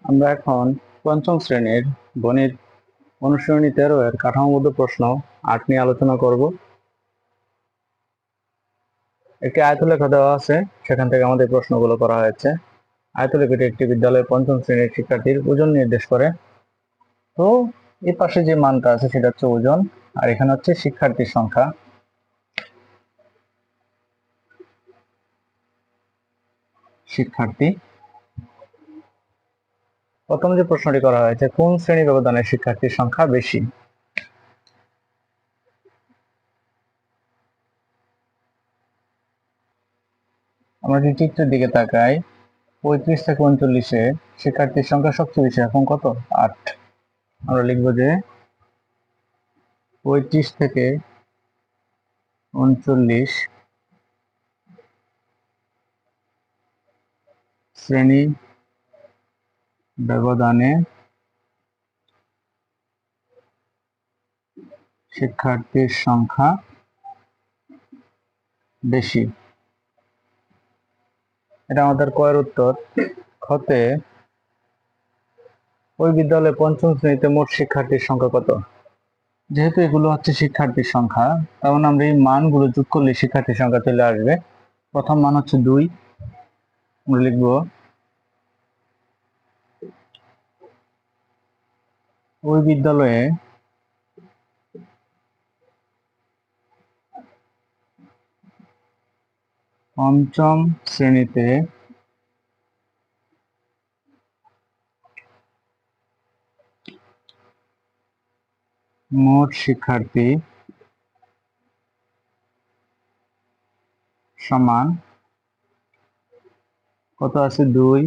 আমরা এখন পঞ্চম শ্রেণীর গণিত অনুশীলনী 13 এর কাঠামোবদ্ধ প্রশ্ন 8 নিয়ে আলোচনা করব। একটি আয়তলেখা দেওয়া আছে, সেখান থেকে আমাদের প্রশ্নগুলো করা হয়েছে। আয়তলেখাটি একটি বিদ্যালয়ের পঞ্চম শ্রেণীর শিক্ষার্থীর ওজন নির্দেশ করে। তো এই পাশে যে মানটা আছে সেটা হচ্ছে ওজন, আর এখানে হচ্ছে শিক্ষার্থীর সংখ্যা। শিক্ষার্থী। প্রথম যে প্রশ্নটি করা হয়েছে, কোন শ্রেণী ব্যবধানে শিক্ষার্থীর সংখ্যা বেশি? আমরা যদি চিত্রের দিকে তাকাই, 35 থেকে 39-এ শিক্ষার্থীর সংখ্যা সবচেয়ে বেশি, এখন কত? 8। আমরা লিখবো যে 35 থেকে 39 শ্রেণী ব্যবধানে শিক্ষার্থীর সংখ্যা বেশি। এটা আমাদের কয়ের উত্তর। খতে ওই বিদ্যালয়ে পঞ্চম শ্রেণীতে মোট শিক্ষার্থীর সংখ্যা কত? যেহেতু এগুলো হচ্ছে শিক্ষার্থীর সংখ্যা, তখন আমরা এই মানগুলো যোগ করলে শিক্ষার্থীর সংখ্যা চলে আসবে। প্রথম মান হচ্ছে 2, আমরা লিখব ওই বিদ্যালয়ে পঞ্চম শ্রেণীতে মোট শিক্ষার্থী সমান কত আছে? 2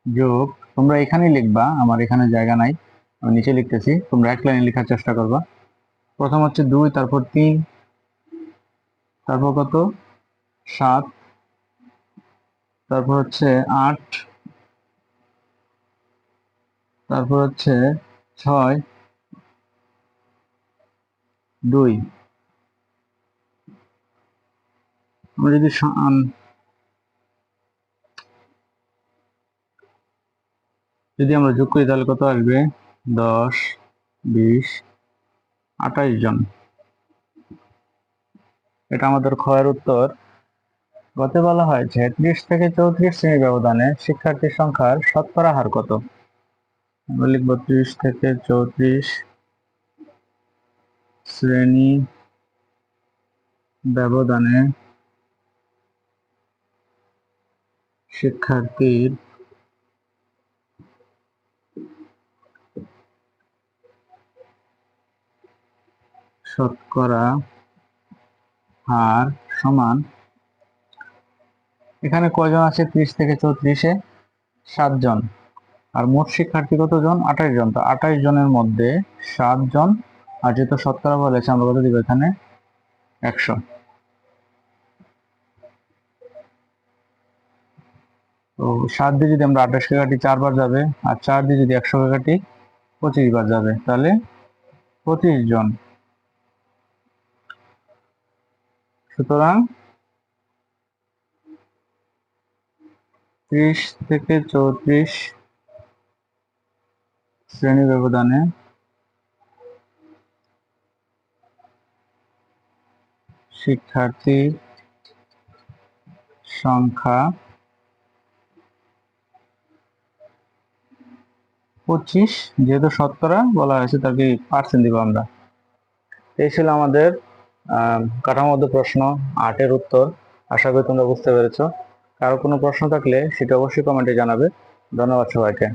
যোগ, তোমরা এখানেই লিখবা, আমার এখানে জায়গা নাই, আমি নিচে লিখতেছি, তোমরা এক লাইনে লেখার চেষ্টা করবা। প্রথম হচ্ছে 2, তারপর 3, তারপর কত? 7, তারপর হচ্ছে 8, তারপর হচ্ছে 6, 2। আমরা যদি আমরা যোগ করি তাহলে কত আসবে? 10, 20, 28 জন। এটা আমাদের ক্ষয়ের উত্তর। গতে বলা হয়েছে 30 থেকে 34 শ্রেণী ব্যবধানে শিক্ষার্থীর সংখ্যার শতকরা হার কত? আমরা লিখব 30 থেকে 34 শ্রেণী ব্যবধানে শিক্ষার্থীর শতকরা হার সমান, এখানে কয়জন আছে? 30 থেকে 34-এ 7 জন, আর মোট শিক্ষার্থী কতজন? 28 জন। তো 28 জনের মধ্যে 7 জন, আর যেহেতু শতকরা বলেছে আমরা কত দিব এখানে? 100। তো 7 দিয়ে যদি আমরা 28 কে কাটি 4 বার যাবে, আর 4 দিয়ে যদি 100 কে কাটি 25 বার যাবে, তাহলে 25 জন। সুতরাং 30 থেকে 34 শ্রেণী ব্যবধানে শিক্ষার্থীর সংখ্যা 25, যেহেতু শতকরা বলা হয়েছে তাকে পার্সেন্ট দিব আমরা। এই ছিল আমাদের কাঠামোগত প্রশ্ন 8-এর উত্তর। আশা করি তোমরা বুঝতে পেরেছো। কারো কোনো প্রশ্ন থাকলে সেটা অবশ্যই কমেন্টে জানাবে। ধন্যবাদ সবাইকে।